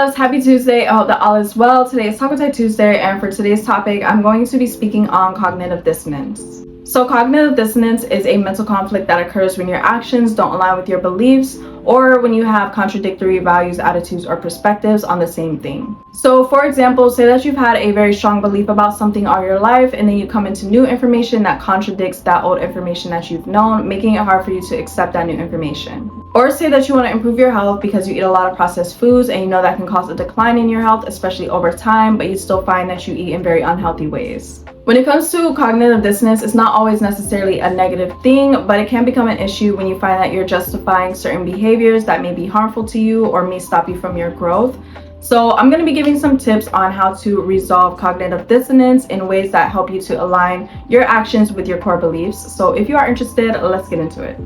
loves, happy Tuesday. I hope that all is well. Today is Tyy Tuesday, and for today's topic, I'm going to be speaking on cognitive dissonance. So cognitive dissonance is a mental conflict that occurs when your actions don't align with your beliefs or when you have contradictory values, attitudes, or perspectives on the same thing. So for example, say that you've had a very strong belief about something all your life and then you come into new information that contradicts that old information that you've known, making it hard for you to accept that new information. Or say that you want to improve your health because you eat a lot of processed foods and you know that can cause a decline in your health, especially over time, but you still find that you eat in very unhealthy ways. When it comes to cognitive dissonance, it's not always necessarily a negative thing, but it can become an issue when you find that you're justifying certain behaviors that may be harmful to you or may stop you from your growth. So I'm going to be giving some tips on how to resolve cognitive dissonance in ways that help you to align your actions with your core beliefs. So if you are interested, let's get into it.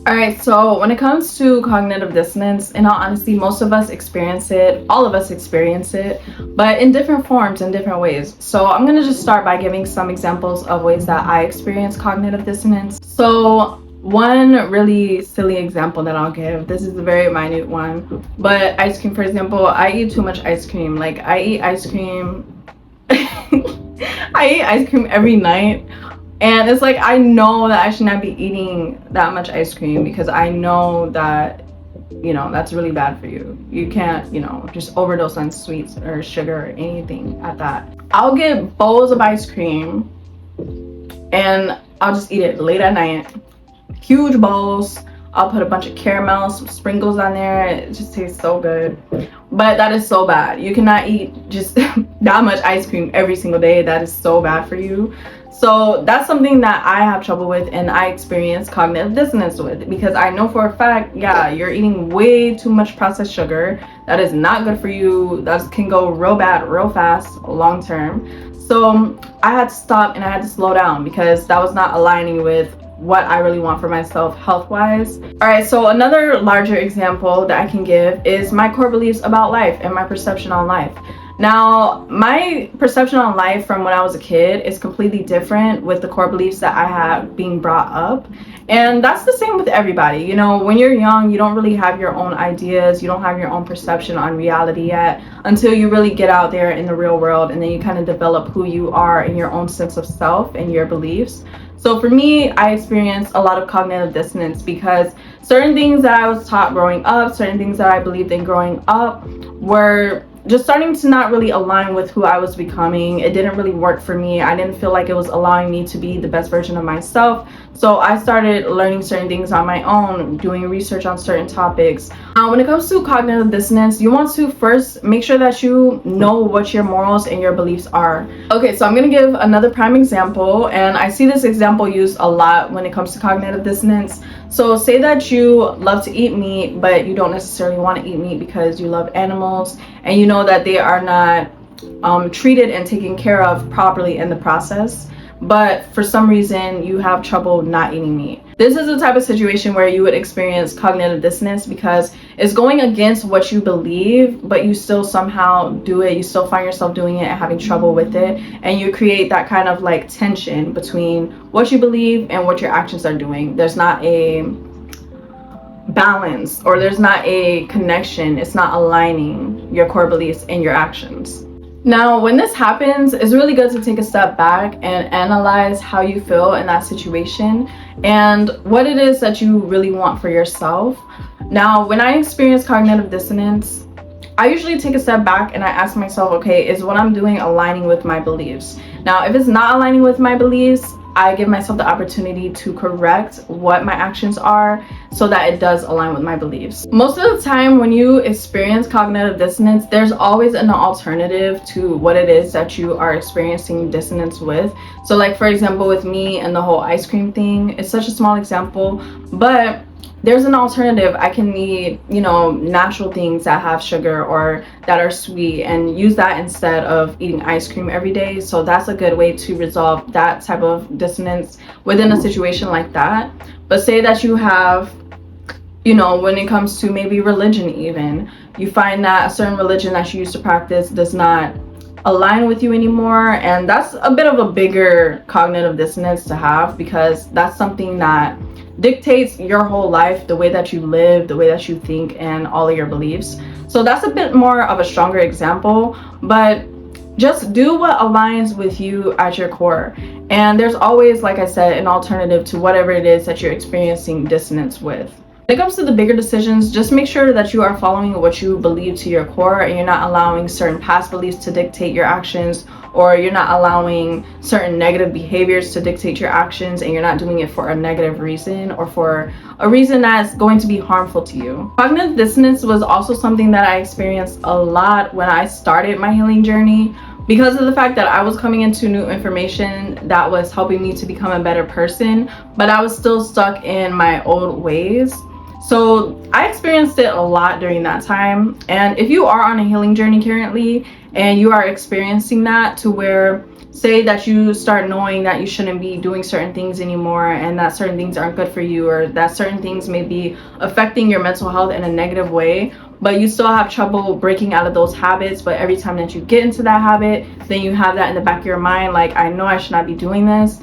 Alright, so when it comes to cognitive dissonance, in all honesty, most of us experience it, all of us experience it, but in different forms, in different ways. So I'm going to just start by giving some examples of ways that I experience cognitive dissonance. So one really silly example that I'll give, this is a very minute one, but ice cream, for example, I eat too much ice cream. Like I eat ice cream, I eat ice cream every night. And it's like, I know that I should not be eating that much ice cream because I know that, that's really bad for you. You can't, just overdose on sweets or sugar or anything at that. I'll get bowls of ice cream and I'll just eat it late at night. Huge bowls. I'll put a bunch of caramel, some sprinkles on there. It just tastes so good. But that is so bad. You cannot eat just that much ice cream every single day. That is so bad for you. So that's something that I have trouble with and I experience cognitive dissonance with, because I know for a fact, yeah, you're eating way too much processed sugar. That is not good for you. That can go real bad, real fast, long term. So I had to stop and I had to slow down because that was not aligning with what I really want for myself health-wise. All right, so another larger example that I can give is my core beliefs about life and my perception on life. Now, my perception on life from when I was a kid is completely different with the core beliefs that I have being brought up. And that's the same with everybody. When you're young, you don't really have your own ideas. You don't have your own perception on reality yet until you really get out there in the real world. And then you kind of develop who you are and your own sense of self and your beliefs. So for me, I experienced a lot of cognitive dissonance because certain things that I was taught growing up, certain things that I believed in growing up were just starting to not really align with who I was becoming. It didn't really work for me. I didn't feel like it was allowing me to be the best version of myself. So I started learning certain things on my own, doing research on certain topics. When it comes to cognitive dissonance, you want to first make sure that you know what your morals and your beliefs are. Okay, so I'm going to give another prime example, and I see this example used a lot when it comes to cognitive dissonance. So say that you love to eat meat, but you don't necessarily want to eat meat because you love animals and you know that they are not treated and taken care of properly in the process, but for some reason you have trouble not eating meat. This is the type of situation where you would experience cognitive dissonance because it's going against what you believe, but you still somehow do it. You still find yourself doing it and having trouble with it. And you create that kind of like tension between what you believe and what your actions are doing. There's not a balance or there's not a connection. It's not aligning your core beliefs and your actions. Now, when this happens, it's really good to take a step back and analyze how you feel in that situation and what it is that you really want for yourself. Now, when I experience cognitive dissonance, I usually take a step back and I ask myself, okay, is what I'm doing aligning with my beliefs? Now, if it's not aligning with my beliefs, I give myself the opportunity to correct what my actions are so that it does align with my beliefs. Most of the time when you experience cognitive dissonance, there's always an alternative to what it is that you are experiencing dissonance with. So like, for example, with me and the whole ice cream thing, it's such a small example, but there's an alternative. I can eat, natural things that have sugar or that are sweet and use that instead of eating ice cream every day. So that's a good way to resolve that type of dissonance within a situation like that. But say that you have, when it comes to maybe religion even, you find that a certain religion that you used to practice does not align with you anymore. And that's a bit of a bigger cognitive dissonance to have, because that's something that dictates your whole life, the way that you live, the way that you think, and all of your beliefs. So that's a bit more of a stronger example, but just do what aligns with you at your core. And there's always, like I said, an alternative to whatever it is that you're experiencing dissonance with. When it comes to the bigger decisions, just make sure that you are following what you believe to your core, and you're not allowing certain past beliefs to dictate your actions, or you're not allowing certain negative behaviors to dictate your actions, and you're not doing it for a negative reason or for a reason that's going to be harmful to you. Cognitive dissonance was also something that I experienced a lot when I started my healing journey, because of the fact that I was coming into new information that was helping me to become a better person, but I was still stuck in my old ways. So I experienced it a lot during that time. And if you are on a healing journey currently and you are experiencing that, to where, say that you start knowing that you shouldn't be doing certain things anymore, and that certain things aren't good for you, or that certain things may be affecting your mental health in a negative way, but you still have trouble breaking out of those habits, but every time that you get into that habit, then you have that in the back of your mind, like, I know I should not be doing this.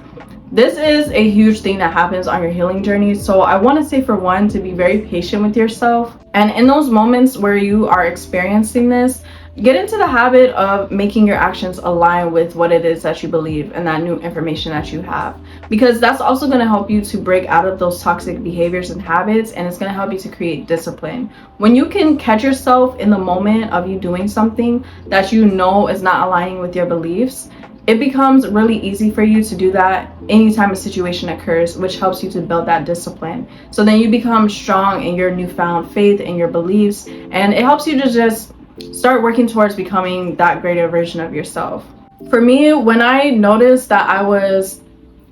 This is a huge thing that happens on your healing journey. So I want to say, for one, to be very patient with yourself. And in those moments where you are experiencing this, get into the habit of making your actions align with what it is that you believe and that new information that you have, because that's also going to help you to break out of those toxic behaviors and habits, and it's going to help you to create discipline. When you can catch yourself in the moment of you doing something that you know is not aligning with your beliefs, it becomes really easy for you to do that anytime a situation occurs, which helps you to build that discipline. So then you become strong in your newfound faith and your beliefs, and it helps you to just start working towards becoming that greater version of yourself. For me, when I noticed that I was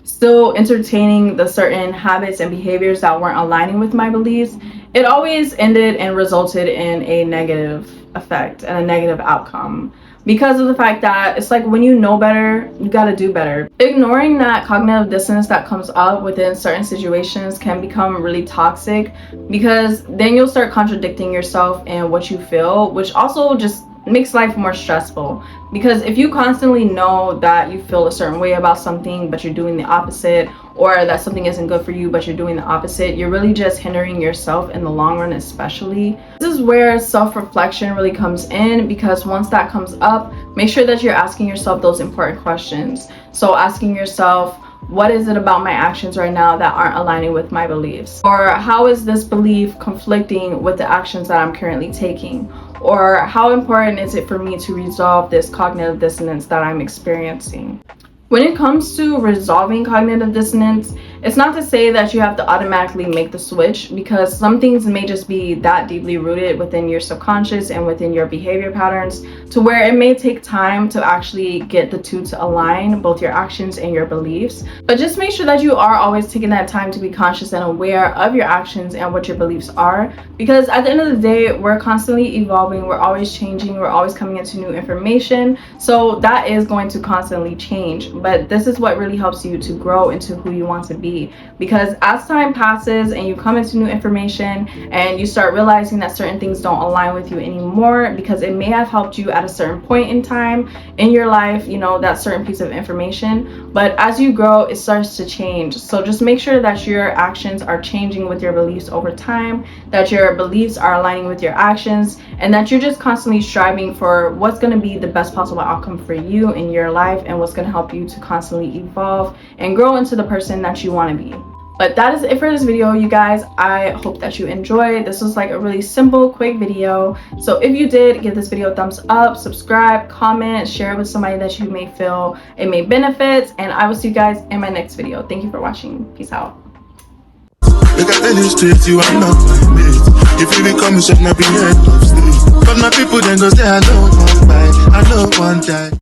still entertaining the certain habits and behaviors that weren't aligning with my beliefs, it always ended and resulted in a negative effect and a negative outcome, because of the fact that it's like, when you know better, you got to do better. Ignoring that cognitive dissonance that comes up within certain situations can become really toxic, because then you'll start contradicting yourself and what you feel, which also just makes life more stressful. Because if you constantly know that you feel a certain way about something but you're doing the opposite, or that something isn't good for you but you're doing the opposite, you're really just hindering yourself in the long run. Especially, this is where self-reflection really comes in, because once that comes up, make sure that you're asking yourself those important questions. So asking yourself, what is it about my actions right now that aren't aligning with my beliefs? Or how is this belief conflicting with the actions that I'm currently taking? Or how important is it for me to resolve this cognitive dissonance that I'm experiencing? When it comes to resolving cognitive dissonance, it's not to say that you have to automatically make the switch, because some things may just be that deeply rooted within your subconscious and within your behavior patterns, to where it may take time to actually get the two to align, both your actions and your beliefs. But just make sure that you are always taking that time to be conscious and aware of your actions and what your beliefs are, because at the end of the day, we're constantly evolving, we're always changing, we're always coming into new information. So that is going to constantly change. But this is what really helps you to grow into who you want to be, because as time passes and you come into new information and you start realizing that certain things don't align with you anymore, because it may have helped you at a certain point in time in your life, you know, that certain piece of information, but as you grow, it starts to change. So just make sure that your actions are changing with your beliefs over time, that your beliefs are aligning with your actions, and that you're just constantly striving for what's going to be the best possible outcome for you in your life, and what's going to help you to constantly evolve and grow into the person that you want to be. But that is it for this video, you guys. I hope that you enjoyed. This was like a really simple, quick video. So if you did, give this video a thumbs up, subscribe, comment, share it with somebody that you may feel it may benefit, and I will see you guys in my next video. Thank you for watching. Peace out. If you become a not be head of street. But my people then go say I know one die.